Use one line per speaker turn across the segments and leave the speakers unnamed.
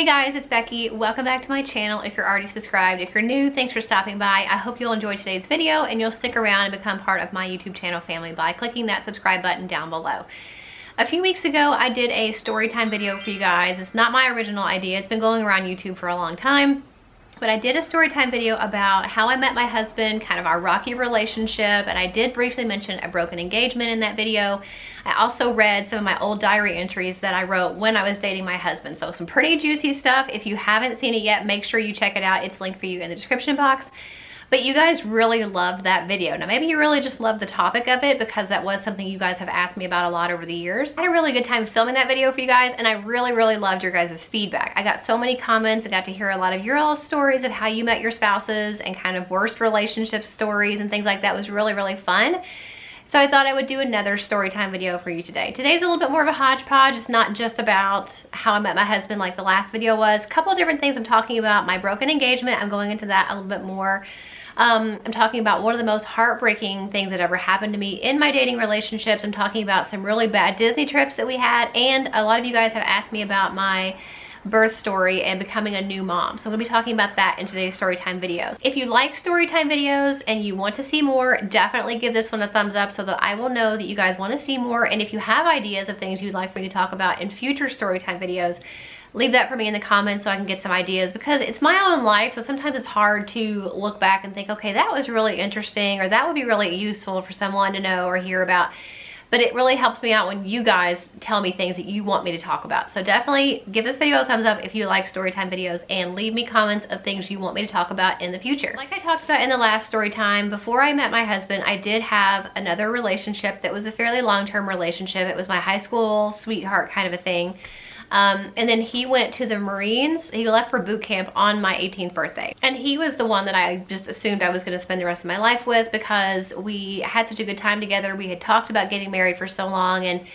Hey guys, it's Becky. Welcome back to my channel. If you're already subscribed, if you're new, thanks for stopping by. I hope you'll enjoy today's video and you'll stick around and become part of my YouTube channel family by clicking that subscribe button down below. A few weeks ago, I did a story time video for you guys. It's not my original idea. It's been going around YouTube for a long time. But I did a story time video about how I met my husband, kind of our rocky relationship, and I did briefly mention a broken engagement in that video. I also read some of my old diary entries that I wrote when I was dating my husband. So some pretty juicy stuff. If you haven't seen it yet, make sure you check it out. It's linked for you in the description box. But you guys really loved that video. Now maybe you really just love the topic of it because that was something you guys have asked me about a lot over the years. I had a really good time filming that video for you guys, and I really loved your guys' feedback. I got so many comments. I got to hear a lot of your all stories of how you met your spouses and kind of worst relationship stories and things like that. It was really fun. So I thought I would do another story time video for you today. Today's a little bit more of a hodgepodge. It's not just about how I met my husband like the last video was. A couple of different things I'm talking about. My broken engagement, I'm going into that a little bit more. I'm talking about one of the most heartbreaking things that ever happened to me in my dating relationships. I'm talking about some really bad Disney trips that we had, and a lot of you guys have asked me about my birth story and becoming a new mom. So I'm gonna be talking about that in today's storytime videos. If you like storytime videos and you want to see more, definitely give this one a thumbs up so that I will know that you guys want to see more. And if you have ideas of things you'd like me to talk about in future storytime videos, leave that for me in the comments so I can get some ideas, because it's my own life, so sometimes it's hard to look back and think, okay, that was really interesting, or that would be really useful for someone to know or hear about. But it really helps me out when you guys tell me things that you want me to talk about. So definitely give this video a thumbs up if you like storytime videos, and leave me comments of things you want me to talk about in the future. Like I talked about in the last story time, before I met my husband, I did have another relationship that was a fairly long-term relationship. It was my high school sweetheart kind of a thing. And then he went to the Marines. He left for boot camp on my 18th birthday. And he was the one that I just assumed I was gonna spend the rest of my life with, because we had such a good time together. We had talked about getting married for so long, and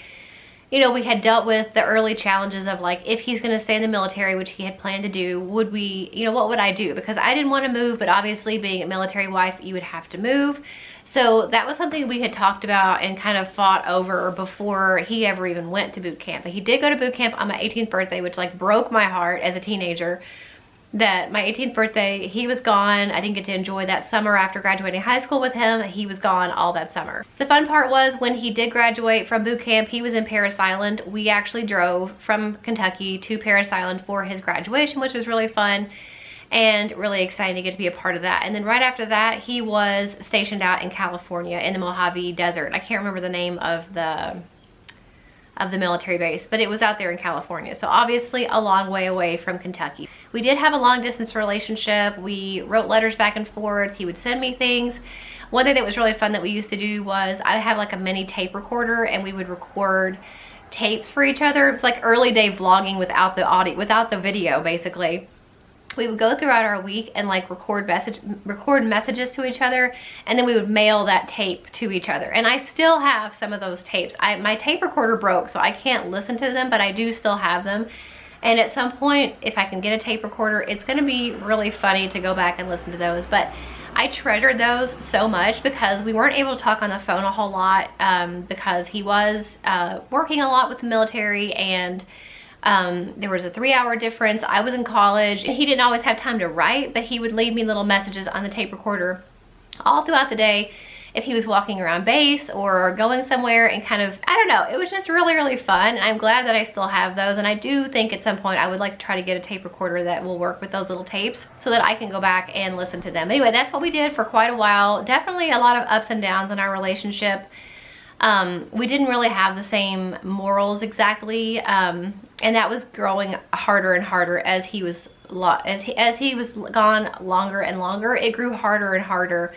you know, we had dealt with the early challenges of like, if he's gonna stay in the military, which he had planned to do, would we, you know, what would I do? Because I didn't wanna move, but obviously being a military wife, you would have to move. So that was something we had talked about and kind of fought over before he ever even went to boot camp. But he did go to boot camp on my 18th birthday, which like broke my heart as a teenager. That my 18th birthday, he was gone. I didn't get to enjoy that summer after graduating high school with him. He was gone all that summer. The fun part was when he did graduate from boot camp, he was in Parris Island. We actually drove from Kentucky to Parris Island for his graduation, which was really fun and really exciting to get to be a part of that. And then right after that, he was stationed out in California in the Mojave Desert. I can't remember the name of the military base, but it was out there in California. So obviously a long way away from Kentucky. We did have a long distance relationship. We wrote letters back and forth. He would send me things. One thing that was really fun that we used to do was I had like a mini tape recorder, and we would record tapes for each other. It's like early day vlogging without the audio, without the video basically. We would go throughout our week and like record messages to each other, and then we would mail that tape to each other. And I still have some of those tapes. My tape recorder broke, so I can't listen to them, but I do still have them. And at some point, if I can get a tape recorder, it's gonna be really funny to go back and listen to those. But I treasured those so much because we weren't able to talk on the phone a whole lot because he was working a lot with the military, and there was a 3-hour difference. I was in college, and he didn't always have time to write, but he would leave me little messages on the tape recorder all throughout the day if he was walking around base or going somewhere, and kind of, I don't know, it was just really fun. And I'm glad that I still have those, and I do think at some point I would like to try to get a tape recorder that will work with those little tapes so that I can go back and listen to them. Anyway, that's what we did for quite a while. Definitely a lot of ups and downs in our relationship. We didn't really have the same morals exactly, and that was growing harder and harder as he was gone longer and longer. It grew harder and harder,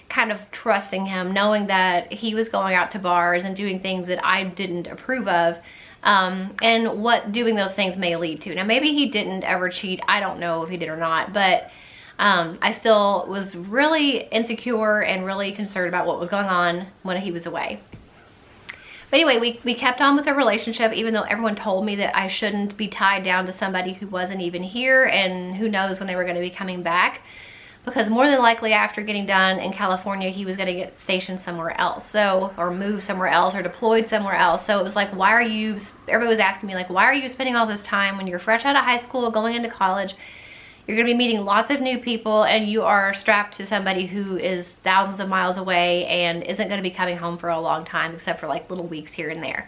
kind of trusting him, knowing that he was going out to bars and doing things that I didn't approve of, and what doing those things may lead to. Now maybe he didn't ever cheat. I don't know if he did or not, but I still was really insecure and really concerned about what was going on when he was away. But anyway, we kept on with the relationship, even though everyone told me that I shouldn't be tied down to somebody who wasn't even here, and who knows when they were going to be coming back. because more than likely after getting done in California, he was going to get stationed somewhere else, so, or moved somewhere else, or deployed somewhere else. So it was like, why are you, everybody was asking me like, why are you spending all this time when you're fresh out of high school, going into college? You're going to be meeting lots of new people, and you are strapped to somebody who is thousands of miles away and isn't going to be coming home for a long time, except for like little weeks here and there.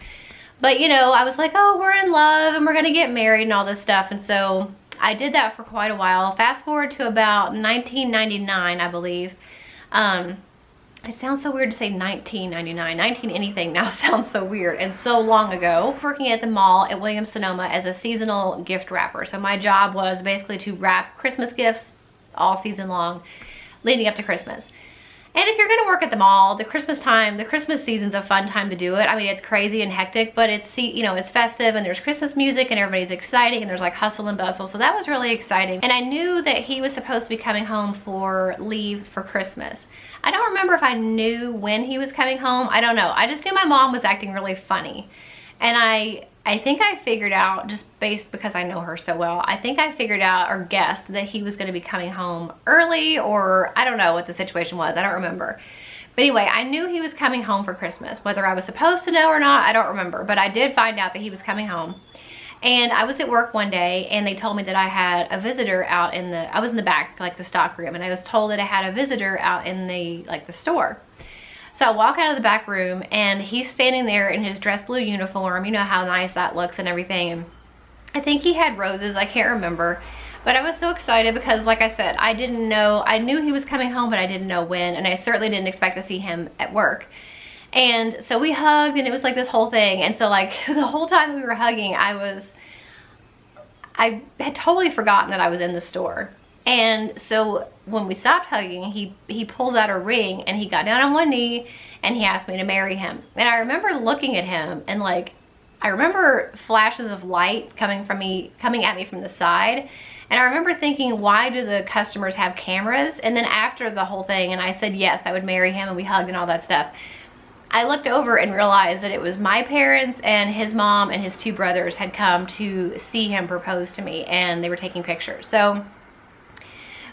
But you know, I was like, oh, we're in love and we're going to get married and all this stuff. And so I did that for quite a while. Fast forward to about 1999, I believe. It sounds so weird to say 1999. 19 anything now sounds so weird and so long ago. Working at the mall at Williams-Sonoma as a seasonal gift wrapper. So my job was basically to wrap Christmas gifts all season long, leading up to Christmas. And if you're gonna work at the mall, the Christmas season's a fun time to do it. I mean, it's crazy and hectic, but it's, you know, it's festive and there's Christmas music and everybody's exciting and there's like hustle and bustle. So that was really exciting. And I knew that he was supposed to be coming home for leave for Christmas. I don't remember if I knew when he was coming home. I don't know. I just knew my mom was acting really funny. And I think I figured out, just based because I know her so well, I think I figured out or guessed that he was going to be coming home early, or I don't know what the situation was. I don't remember. But anyway, I knew he was coming home for Christmas. Whether I was supposed to know or not, I don't remember. But I did find out that he was coming home. And I was at work one day and they told me that I had a visitor out in the, I was in the back, like the stock room, and I was told that I had a visitor out in the, like the store. So I walk out of the back room and he's standing there in his dress blue uniform. You know how nice that looks and everything. And I think he had roses, I can't remember. But I was so excited because, like I said, I didn't know, I knew he was coming home, but I didn't know when. And I certainly didn't expect to see him at work. And so we hugged and it was like this whole thing. And so like the whole time we were hugging, I had totally forgotten that I was in the store. And so when we stopped hugging, he pulls out a ring and he got down on one knee and he asked me to marry him. And I remember looking at him and like, I remember flashes of light coming at me from the side. And I remember thinking, why do the customers have cameras? And then after the whole thing, and I said, yes, I would marry him, and we hugged and all that stuff. I looked over and realized that it was my parents and his mom and his two brothers had come to see him propose to me, and they were taking pictures. So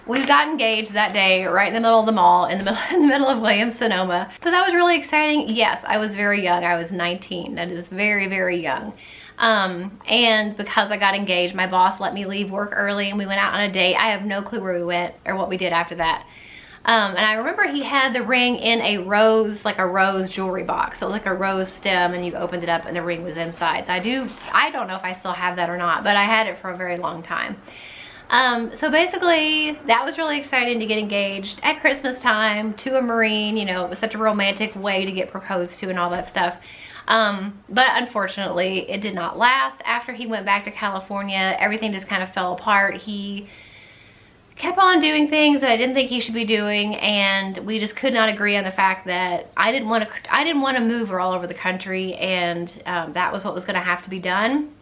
we got engaged that day right in the middle of the mall, in the middle of Williams-Sonoma. So that was really exciting. Yes, I was very young. I was 19. That is very, very young. And because I got engaged, my boss let me leave work early and we went out on a date. I have no clue where we went or what we did after that. And I remember he had the ring in a rose, like a rose jewelry box. So it was like a rose stem, and you opened it up and the ring was inside. So I don't know if I still have that or not, but I had it for a very long time. So basically that was really exciting to get engaged at Christmas time to a Marine. You know, it was such a romantic way to get proposed to and all that stuff. But unfortunately it did not last. After he went back to California, everything just kind of fell apart. He kept on doing things that I didn't think he should be doing, and we just could not agree on the fact that I didn't want to move her all over the country, and that was what was going to have to be done.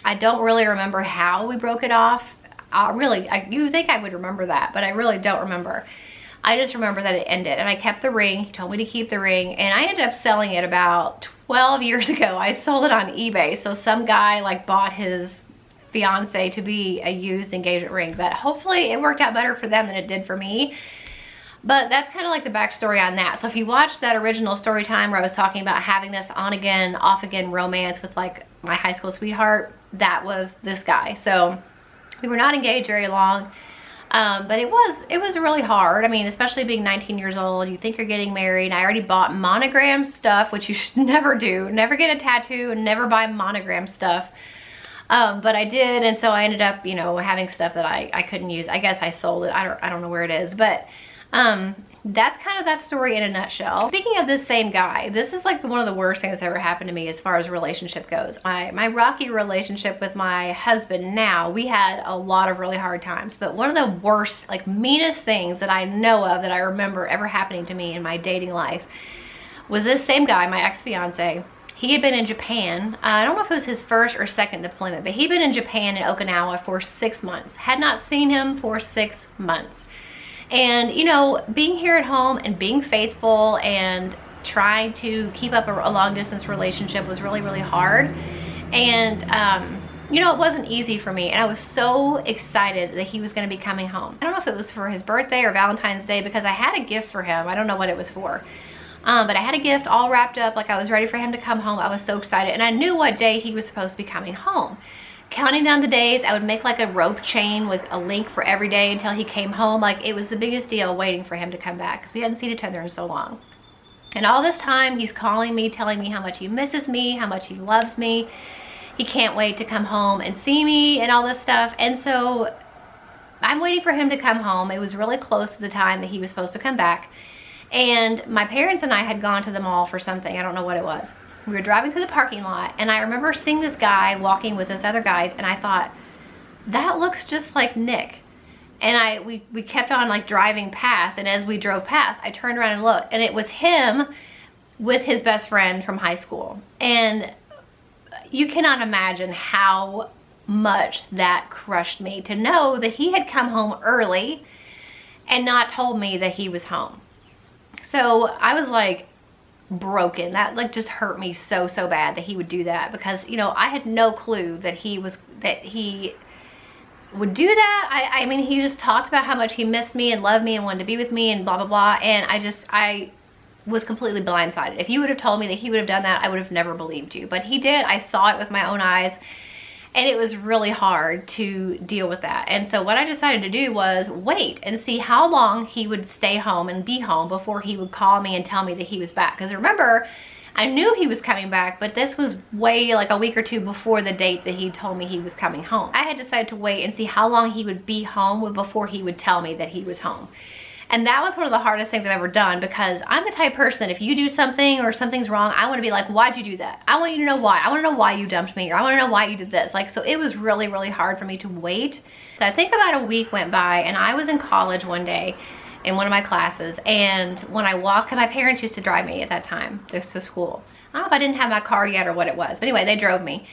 I don't really remember how we broke it off. You think I would remember that, but I really don't remember. I just remember that it ended, and I kept the ring. He told me to keep the ring, and I ended up selling it about 12 years ago. I sold it on eBay, so some guy like bought his fiance to be a used engagement ring, but hopefully it worked out better for them than it did for me. But that's kind of like the backstory on that. So if you watched that original story time where I was talking about having this on again, off again romance with like my high school sweetheart, that was this guy. So we were not engaged very long, but it was really hard. I mean, especially being 19 years old, you think you're getting married. I already bought monogram stuff, which you should never do. Never get a tattoo and never buy monogram stuff. But I did, and so I ended up, you know, having stuff that I couldn't use. I guess I sold it. I don't know where it is, but that's kind of that story in a nutshell. Speaking of this same guy, this is like one of the worst things that's ever happened to me as far as a relationship goes. My rocky relationship with my husband now, we had a lot of really hard times, but one of the worst, like meanest things that I know of that I remember ever happening to me in my dating life was this same guy, my ex-fiance. He had been in Japan. I don't know if it was his first or second deployment, but he'd been in Japan in Okinawa for 6 months. Had not seen him for 6 months. And, you know, being here at home and being faithful and trying to keep up a long distance relationship was really, really hard. And you know, it wasn't easy for me, and I was so excited that he was going to be coming home. I don't know if it was for his birthday or Valentine's Day, because I had a gift for him. I don't know what it was for. But I had a gift all wrapped up, like I was ready for him to come home. I was so excited, and I knew what day he was supposed to be coming home. Counting down the days, I would make like a rope chain with a link for every day until he came home. Like, it was the biggest deal waiting for him to come back, because we hadn't seen each other in so long. And all this time, he's calling me, telling me how much he misses me, how much he loves me. He can't wait to come home and see me and all this stuff. And so I'm waiting for him to come home. It was really close to the time that he was supposed to come back. And my parents and I had gone to the mall for something. I don't know what it was. We were driving through the parking lot, and I remember seeing this guy walking with this other guy, and I thought, that looks just like Nick. And we kept on like driving past, and as we drove past, I turned around and looked, and it was him with his best friend from high school. And you cannot imagine how much that crushed me to know that he had come home early and not told me that he was home. So I was like broken. That like just hurt me so bad that he would do that, because, you know, I had no clue that he would do that. I mean, he just talked about how much he missed me and loved me and wanted to be with me and blah blah blah, and I was completely blindsided. If you would have told me that he would have done that, I would have never believed you. But he did. I saw it with my own eyes, and it was really hard to deal with that. And so what I decided to do was wait and see how long he would stay home and be home before he would call me and tell me that he was back. Because remember, I knew he was coming back, but this was way like a week or two before the date that he told me he was coming home. I had decided to wait and see how long he would be home before he would tell me that he was home. And that was one of the hardest things I've ever done, because I'm the type of person, if you do something or something's wrong, I want to be like, why'd you do that? I want you to know why. I want to know why you dumped me, or I want to know why you did this. Like, so it was really hard for me to wait. So I think about a week went by, and I was in college one day in one of my classes, and when I walked, my parents used to drive me at that time to school. I don't know if I didn't have my car yet or what it was, but anyway, they drove me.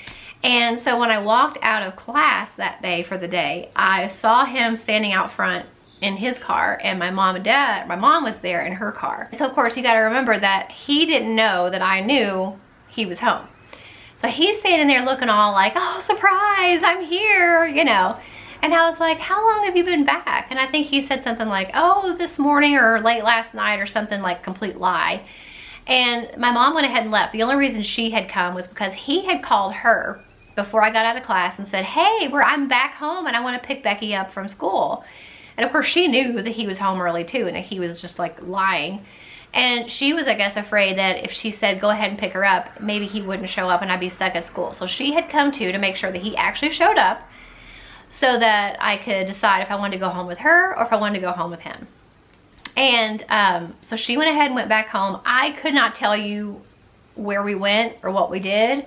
And so when I walked out of class that day for the day, I saw him standing out front in his car, and my mom was there in her car. So of course you got to remember that he didn't know that I knew he was home. So he's standing there looking all like, oh, surprise, I'm here, you know. And I was like, how long have you been back? And I think he said something like, oh, this morning or late last night or something, like complete lie. And my mom went ahead and left. The only reason she had come was because he had called her before I got out of class and said, hey, I'm back home and I want to pick Becky up from school. And of course she knew that he was home early too, and that he was just like lying. And she was, I guess, afraid that if she said, go ahead and pick her up, maybe he wouldn't show up and I'd be stuck at school. So she had come to make sure that he actually showed up, so that I could decide if I wanted to go home with her or if I wanted to go home with him. And so she went ahead and went back home. I could not tell you where we went or what we did,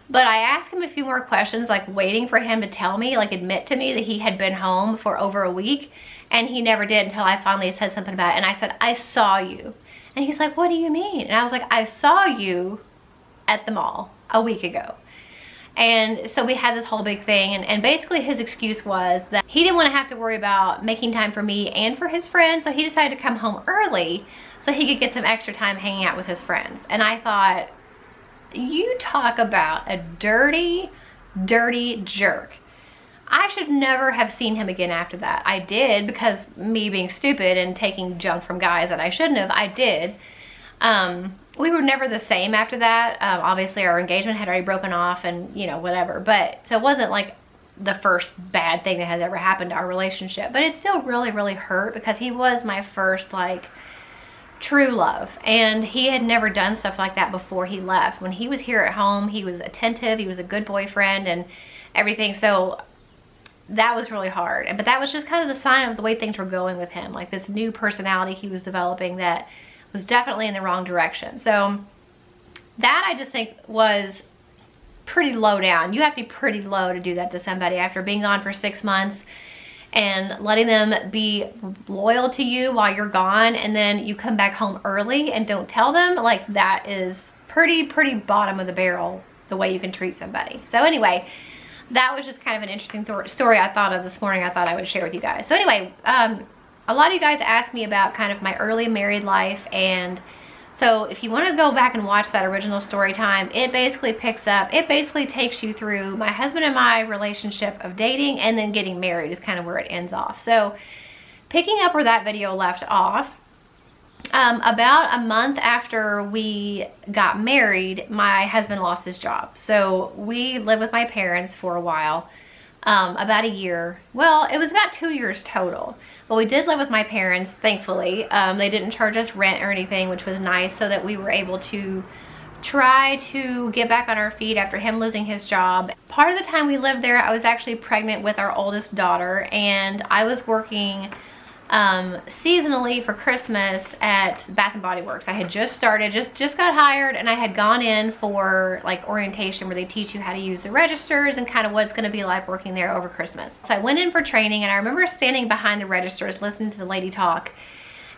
but I asked him a few more questions, like waiting for him to tell me, like admit to me that he had been home for over a week, and he never did until I finally said something about it. And I said, I saw you. And he's like, what do you mean? And I was like, I saw you at the mall a week ago. And so we had this whole big thing, and basically his excuse was that he didn't want to have to worry about making time for me and for his friends, so he decided to come home early so he could get some extra time hanging out with his friends. And I thought, you talk about a dirty jerk. I should never have seen him again after that. I did, because me being stupid and taking junk from guys that I shouldn't have, I did. We were never the same after that. Obviously our engagement had already broken off, and you know, whatever. But so it wasn't like the first bad thing that had ever happened to our relationship, but it still really hurt, because he was my first like true love, and he had never done stuff like that before he left. When he was here at home, he was attentive, he was a good boyfriend and everything. So that was really hard. But that was just kind of the sign of the way things were going with him, like this new personality he was developing that was definitely in the wrong direction. So that, I just think, was pretty low down. You have to be pretty low to do that to somebody after being gone for 6 months and letting them be loyal to you while you're gone, and then you come back home early and don't tell them. Like, that is pretty bottom of the barrel, the way you can treat somebody. So anyway, that was just kind of an interesting story I thought of this morning. I thought I would share with you guys. So anyway, a lot of you guys asked me about kind of my early married life and So if you want to go back and watch that original story time, it basically takes you through my husband and my relationship of dating and then getting married is kind of where it ends off. So picking up where that video left off, about a month after we got married, my husband lost his job. So we lived with my parents for a while, about a year. Well, it was about 2 years total. But we did live with my parents, thankfully. They didn't charge us rent or anything, which was nice, so that we were able to try to get back on our feet after him losing his job. Part of the time we lived there, I was actually pregnant with our oldest daughter, and I was working seasonally for Christmas at Bath & Body Works. I had just started, just got hired, and I had gone in for like orientation where they teach you how to use the registers and kind of what it's going to be like working there over Christmas. So I went in for training, and I remember standing behind the registers listening to the lady talk,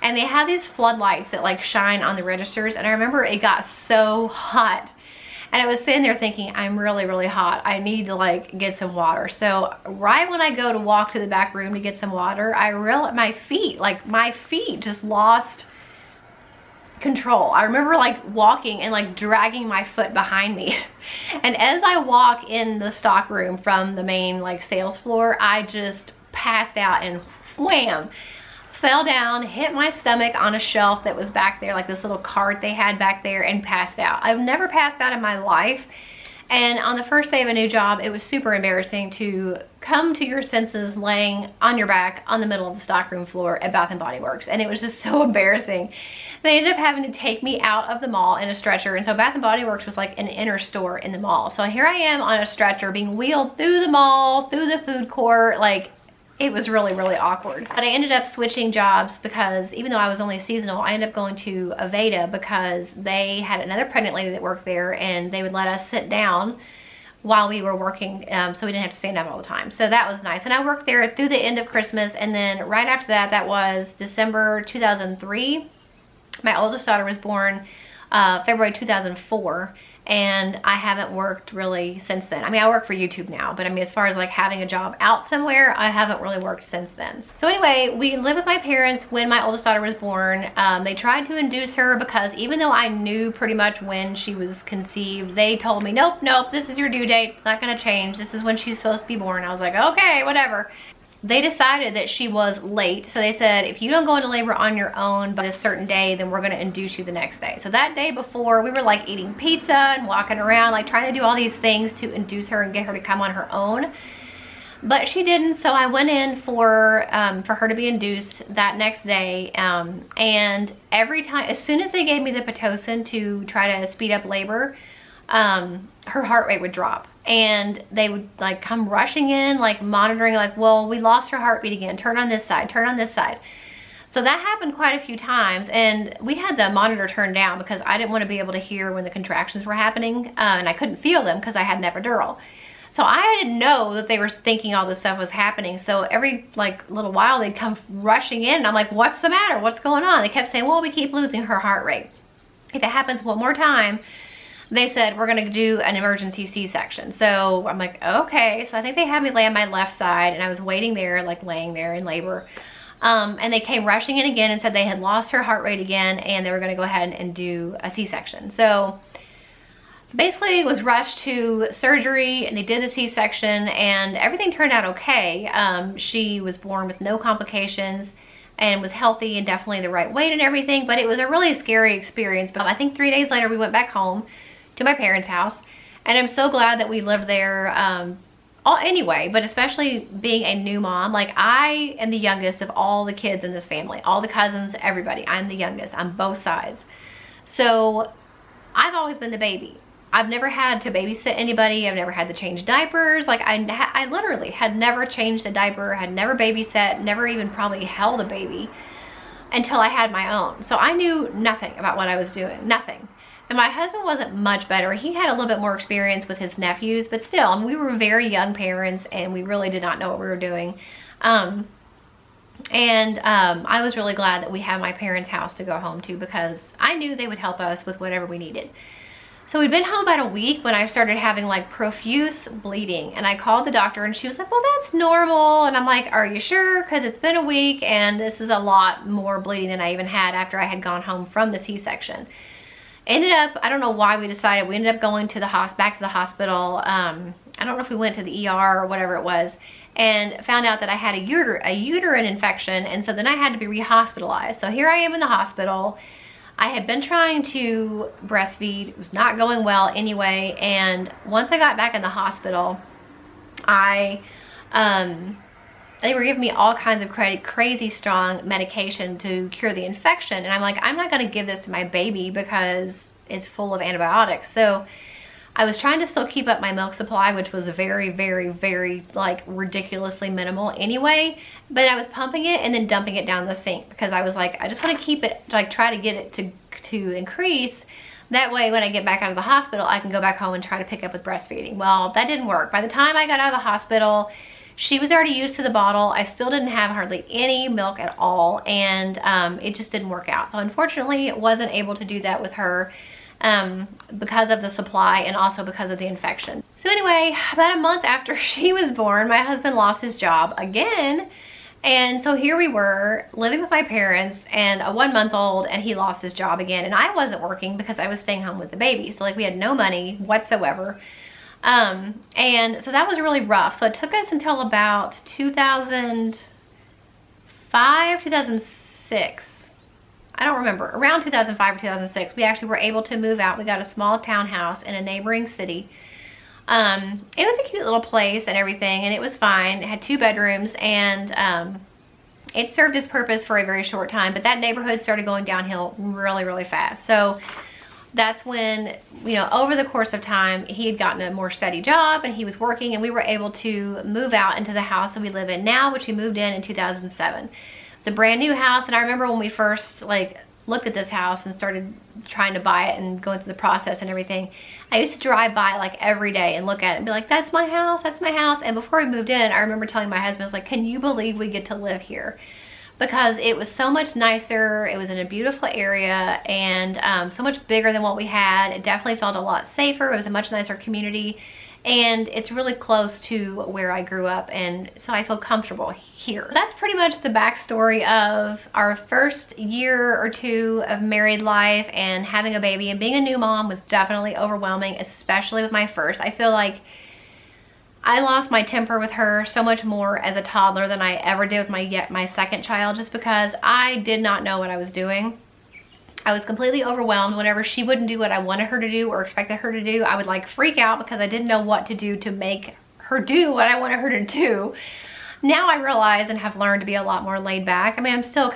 and they have these floodlights that like shine on the registers, and I remember it got so hot. And I was sitting there thinking, I'm really, really hot. I need to like get some water. So right when I go to walk to the back room to get some water, I realized my feet just lost control. I remember like walking and like dragging my foot behind me. And as I walk in the stock room from the main like sales floor, I just passed out and wham, fell down, hit my stomach on a shelf that was back there, like this little cart they had back there, and passed out. I've never passed out in my life. And on the first day of a new job, it was super embarrassing to come to your senses laying on your back on the middle of the stockroom floor at Bath & Body Works. And it was just so embarrassing. They ended up having to take me out of the mall in a stretcher. And so Bath & Body Works was like an inner store in the mall. So here I am on a stretcher being wheeled through the mall, through the food court, like it was really, really awkward. But I ended up switching jobs because even though I was only seasonal, I ended up going to Ebates because they had another pregnant lady that worked there, and they would let us sit down while we were working, so we didn't have to stand up all the time. So that was nice. And I worked there through the end of Christmas, and then right after that, that was December 2003. My oldest daughter was born February 2004. And I haven't worked really since then. I mean, I work for YouTube now, but I mean, as far as like having a job out somewhere, I haven't really worked since then. So anyway, we lived with my parents when my oldest daughter was born. They tried to induce her because even though I knew pretty much when she was conceived, they told me, nope, this is your due date. It's not gonna change. This is when she's supposed to be born. I was like, okay, whatever. They decided that she was late. So they said, if you don't go into labor on your own by a certain day, then we're gonna induce you the next day. So that day before, we were like eating pizza and walking around, like trying to do all these things to induce her and get her to come on her own. But she didn't, so I went in for her to be induced that next day. And every time, as soon as they gave me the Pitocin to try to speed up labor, her heart rate would drop. And they would like come rushing in, like monitoring, like, well, we lost her heartbeat again. Turn on this side, turn on this side. So that happened quite a few times, and we had the monitor turned down because I didn't want to be able to hear when the contractions were happening, and I couldn't feel them because I had an epidural. So I didn't know that they were thinking all this stuff was happening. So every like little while they'd come rushing in, and I'm like, what's the matter? What's going on? They kept saying, well, we keep losing her heart rate. If it happens one more time, they said, we're gonna do an emergency C-section. So I'm like, okay. So I think they had me lay on my left side, and I was waiting there, like laying there in labor. And they came rushing in again and said they had lost her heart rate again, and they were gonna go ahead and do a C-section. So basically it was rushed to surgery, and they did the C-section, and everything turned out okay. She was born with no complications and was healthy and definitely the right weight and everything, but it was a really scary experience. But I think 3 days later we went back home to my parents' house, and I'm so glad that we lived there anyway, but especially being a new mom. Like, I am the youngest of all the kids in this family, all the cousins, everybody. I'm the youngest on both sides. So I've always been the baby. I've never had to babysit anybody. I've never had to change diapers. Like, I literally had never changed a diaper, had never babysat, never even probably held a baby until I had my own. So I knew nothing about what I was doing, nothing. And my husband wasn't much better. He had a little bit more experience with his nephews, but still, I mean, we were very young parents, and we really did not know what we were doing. I was really glad that we had my parents' house to go home to, because I knew they would help us with whatever we needed. So we'd been home about a week when I started having like profuse bleeding, and I called the doctor and she was like, well, that's normal. And I'm like, are you sure? Because it's been a week and this is a lot more bleeding than I even had after I had gone home from the C-section. Ended up, I don't know why we decided, we ended up going to the back to the hospital. I don't know if we went to the ER or whatever it was, and found out that I had a uterine infection, and so then I had to be re-hospitalized. So here I am in the hospital. I had been trying to breastfeed. It was not going well anyway, and once I got back in the hospital, they were giving me all kinds of crazy strong medication to cure the infection, and I'm like, I'm not gonna give this to my baby because it's full of antibiotics. So I was trying to still keep up my milk supply, which was very, very, very like ridiculously minimal anyway, but I was pumping it and then dumping it down the sink because I was like, I just want to keep it, like try to get it to increase. That way when I get back out of the hospital, I can go back home and try to pick up with breastfeeding. Well, that didn't work. By the time I got out of the hospital, she was already used to the bottle. I still didn't have hardly any milk at all, and it just didn't work out. So unfortunately, wasn't able to do that with her because of the supply and also because of the infection. So anyway, about a month after she was born, my husband lost his job again. And so here we were living with my parents and a 1-month-old, and he lost his job again. And I wasn't working because I was staying home with the baby. So like we had no money whatsoever. And so that was really rough. So it took us until about 2005, 2006. I don't remember, around 2005 or 2006, we actually were able to move out. We got a small townhouse in a neighboring city. It was a cute little place and everything, and it was fine. It had 2 bedrooms, and it served its purpose for a very short time, but that neighborhood started going downhill really, really fast. So that's when, you know, over the course of time, he had gotten a more steady job and he was working, and we were able to move out into the house that we live in now, which we moved in 2007. It's a brand new house, and I remember when we first like looked at this house and started trying to buy it and going through the process and everything, I used to drive by like every day and look at it and be like, that's my house, that's my house. And before we moved in, I remember telling my husband, I was like, can you believe we get to live here? Because it was so much nicer, it was in a beautiful area, and so much bigger than what we had. It definitely felt a lot safer. It was a much nicer community, and it's really close to where I grew up, and so I feel comfortable here. That's pretty much the backstory of our first year or 2 of married life and having a baby. And being a new mom was definitely overwhelming, especially with my first. I feel like I lost my temper with her so much more as a toddler than I ever did with my second child, just because I did not know what I was doing. I was completely overwhelmed. Whenever she wouldn't do what I wanted her to do or expected her to do, I would like freak out because I didn't know what to do to make her do what I wanted her to do. Now I realize and have learned to be a lot more laid back. I mean, I'm still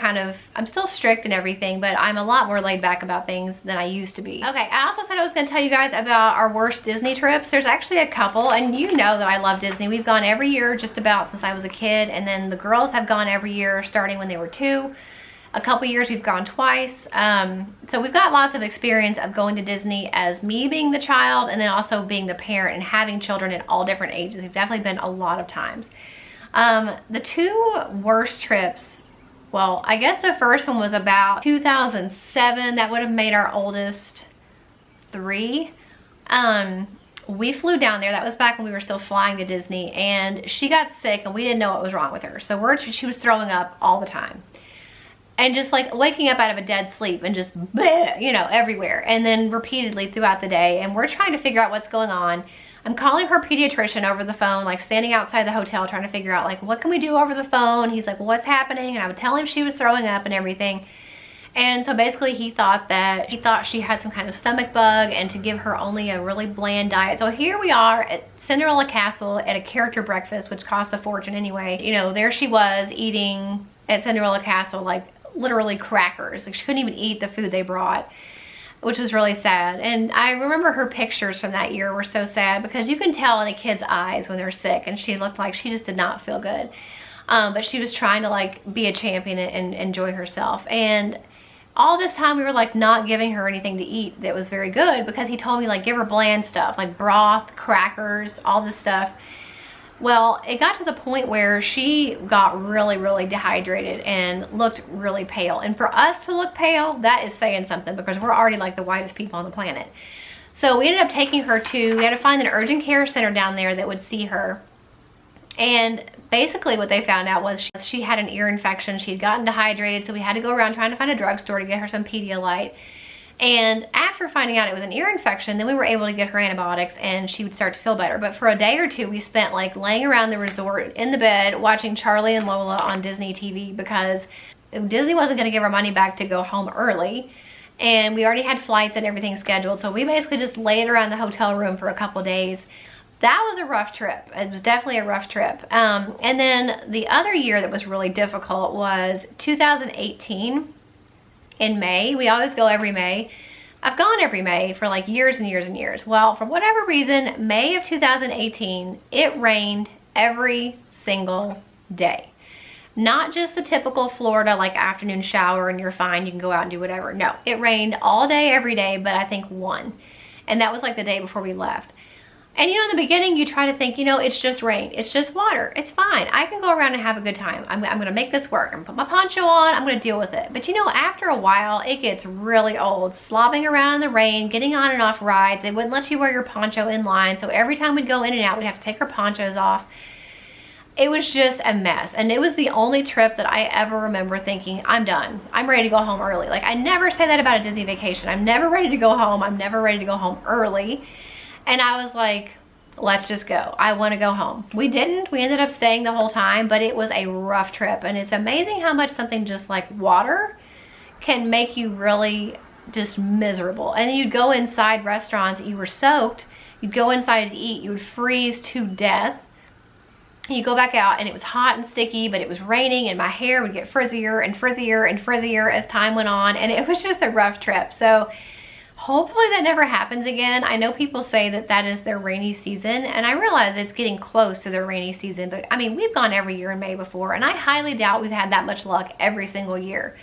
strict and everything, but I'm a lot more laid back about things than I used to be. Okay, I also said I was gonna tell you guys about our worst Disney trips. There's actually a couple, and you know that I love Disney. We've gone every year just about since I was a kid, and then the girls have gone every year starting when they were 2. A couple years we've gone twice. So we've got lots of experience of going to Disney as me being the child, and then also being the parent and having children at all different ages. We've definitely been a lot of times. The 2 worst trips, well, I guess the first one was about 2007. That would have made our oldest 3. We flew down there. That was back when we were still flying to Disney, and she got sick and we didn't know what was wrong with her. So she was throwing up all the time. And just like waking up out of a dead sleep and just, bleh, you know, everywhere. And then repeatedly throughout the day. And we're trying to figure out what's going on. I'm calling her pediatrician over the phone, like standing outside the hotel trying to figure out like, what can we do over the phone? He's like, what's happening? And I would tell him she was throwing up and everything. And so basically he thought she had some kind of stomach bug, and to give her only a really bland diet. So here we are at Cinderella Castle at a character breakfast, which costs a fortune anyway. You know, there she was eating at Cinderella Castle like literally crackers. Like she couldn't even eat the food they brought, which was really sad. And I remember her pictures from that year were so sad because you can tell in a kid's eyes when they're sick, and she looked like she just did not feel good. But she was trying to like be a champion and enjoy herself. And all this time we were like not giving her anything to eat that was very good, because he told me like give her bland stuff like broth, crackers, all this stuff. Well, it got to the point where she got really, really dehydrated and looked really pale. And for us to look pale, that is saying something, because we're already like the whitest people on the planet. So we ended up taking her to, we had to find an urgent care center down there that would see her. And basically what they found out was she had an ear infection. She had gotten dehydrated, so we had to go around trying to find a drugstore to get her some Pedialyte. And after finding out it was an ear infection, then we were able to get her antibiotics and she would start to feel better. But for a day or two, we spent like laying around the resort in the bed watching Charlie and Lola on Disney TV because Disney wasn't going to give our money back to go home early. And we already had flights and everything scheduled. So we basically just laid around the hotel room for a couple of days. That was a rough trip. It was definitely a rough trip. And then the other year that was really difficult was 2018 in May. We always go every May. I've gone every May for like years and years and years. Well, for whatever reason, May of 2018, it rained every single day. Not just the typical Florida like afternoon shower and you're fine, you can go out and do whatever. No, it rained all day, every day, but I think one. And that was like the day before we left. And you know, in the beginning, you try to think, you know, it's just rain. It's just water. It's fine. I can go around and have a good time. I'm going to make this work. I'm going to put my poncho on. I'm going to deal with it. But you know, after a while, it gets really old. Slobbing around in the rain, getting on and off rides. They wouldn't let you wear your poncho in line. So every time we'd go in and out, we'd have to take our ponchos off. It was just a mess. And it was the only trip that I ever remember thinking, I'm done. I'm ready to go home early. Like, I never say that about a Disney vacation. I'm never ready to go home. I'm never ready to go home early. And I was like, let's just go. I want to go home. We didn't. We ended up staying the whole time, but it was a rough trip. And it's amazing how much something just like water can make you really just miserable. And then you'd go inside restaurants, you were soaked, you'd go inside to eat, you would freeze to death. You go back out and it was hot and sticky, but it was raining and my hair would get frizzier and frizzier and frizzier as time went on. And it was just a rough trip. So hopefully that never happens again. I know people say that that is their rainy season, and I realize it's getting close to their rainy season, but I mean, we've gone every year in May before, and I highly doubt we've had that much luck every single year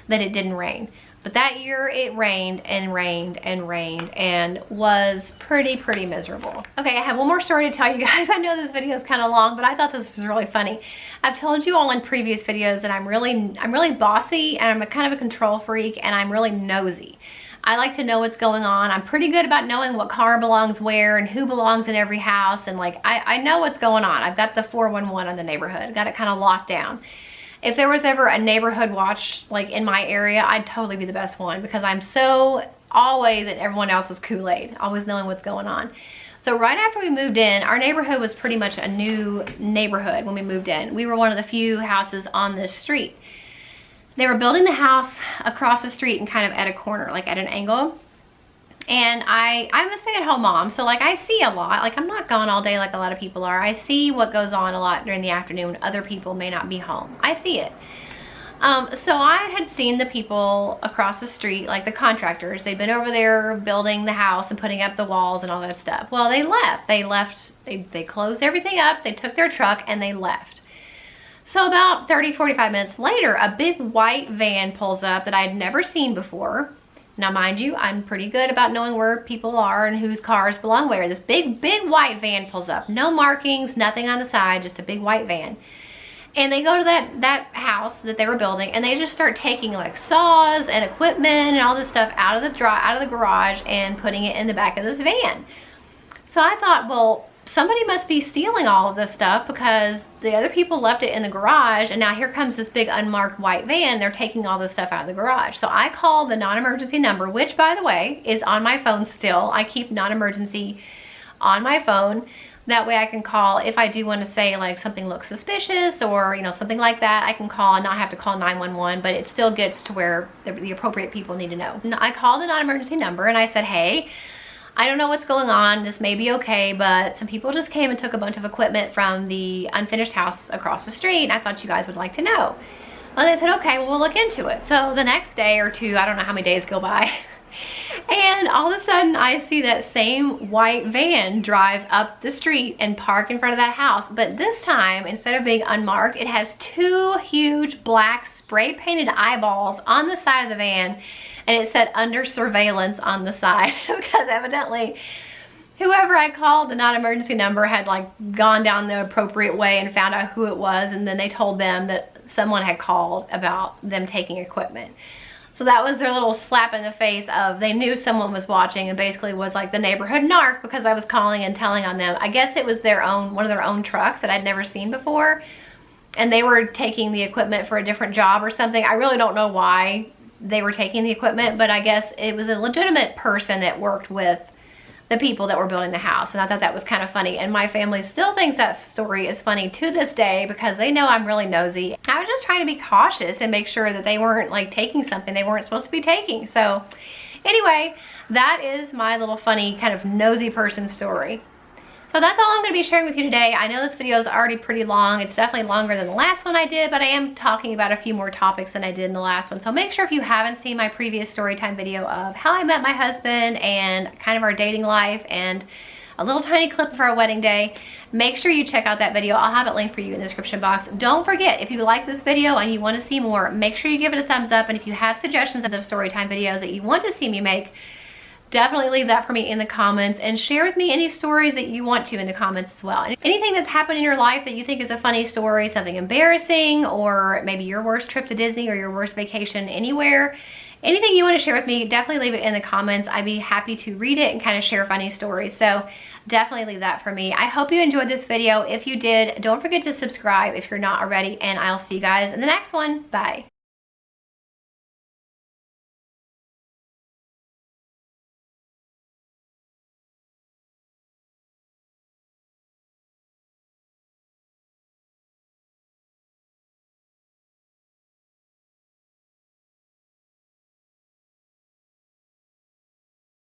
that it didn't rain. But that year it rained and rained and rained and was pretty miserable. Okay, I have one more story to tell you guys. I know this video is kind of long, but I thought this was really funny. I've told you all in previous videos that I'm really bossy and I'm a kind of a control freak and I'm really nosy. I like to know what's going on. I'm pretty good about knowing what car belongs where and who belongs in every house. And like, I know what's going on. I've got the 411 on the neighborhood. Got it kind of locked down. If there was ever a neighborhood watch like in my area, I'd totally be the best one because I'm so always in everyone else's Kool-Aid, always knowing what's going on. So right after we moved in, our neighborhood was pretty much a new neighborhood when we moved in. We were one of the few houses on this street. They were building the house across the street and kind of at a corner, like at an angle. And I'm a stay-at-home mom, so like I see a lot. Like I'm not gone all day like a lot of people are. I see what goes on a lot during the afternoon when other people may not be home. I see it. So I had seen the people across the street, like the contractors. They'd been over there building the house and putting up the walls and all that stuff. Well, they left. They closed everything up. They took their truck and they left. So about 30-45 minutes later, a big white van pulls up that I had never seen before. Now, mind you, I'm pretty good about knowing where people are and whose cars belong where. This big white van pulls up. No markings, nothing on the side, just a big white van. And they go to that house that they were building and they just start taking like saws and equipment and all this stuff out of the garage and putting it in the back of this van. So I thought, well, somebody must be stealing all of this stuff because the other people left it in the garage and now here comes this big unmarked white van. They're taking all this stuff out of the garage. So I called the non-emergency number, which by the way is on my phone still. I keep non-emergency on my phone. That way I can call if I do want to say like something looks suspicious or, you know, something like that. I can call and not have to call 911, but it still gets to where the appropriate people need to know. I called the non-emergency number and I said, hey, I don't know what's going on. This may be okay, but some people just came and took a bunch of equipment from the unfinished house across the street. And I thought you guys would like to know. Well, they said, okay, well, we'll look into it. So the next day or two, I don't know how many days go by. And all of a sudden I see that same white van drive up the street and park in front of that house. But this time, instead of being unmarked, it has two huge black spray painted eyeballs on the side of the van. And it said under surveillance on the side because evidently whoever I called, the non-emergency number, had like gone down the appropriate way and found out who it was. And then they told them that someone had called about them taking equipment. So that was their little slap in the face of, they knew someone was watching and basically was like the neighborhood narc because I was calling and telling on them. I guess it was one of their own trucks that I'd never seen before. And they were taking the equipment for a different job or something. I really don't know why they were taking the equipment, but I guess it was a legitimate person that worked with the people that were building the house. And I thought that was kind of funny. And my family still thinks that story is funny to this day because they know I'm really nosy. I was just trying to be cautious and make sure that they weren't like taking something they weren't supposed to be taking. So anyway, that is my little funny kind of nosy person story. So that's all I'm going to be sharing with you today. I know this video is already pretty long. It's definitely longer than the last one I did, but I am talking about a few more topics than I did in the last one. So make sure if you haven't seen my previous story time video of how I met my husband and kind of our dating life and a little tiny clip of our wedding day, make sure you check out that video. I'll have it linked for you in the description box. Don't forget, if you like this video and you want to see more, make sure you give it a thumbs up. And if you have suggestions of story time videos that you want to see me make, definitely leave that for me in the comments and share with me any stories that you want to in the comments as well. And anything that's happened in your life that you think is a funny story, something embarrassing, or maybe your worst trip to Disney or your worst vacation anywhere, anything you want to share with me, definitely leave it in the comments. I'd be happy to read it and kind of share funny stories. So definitely leave that for me. I hope you enjoyed this video. If you did, don't forget to subscribe if you're not already, and I'll see you guys in the next one. Bye.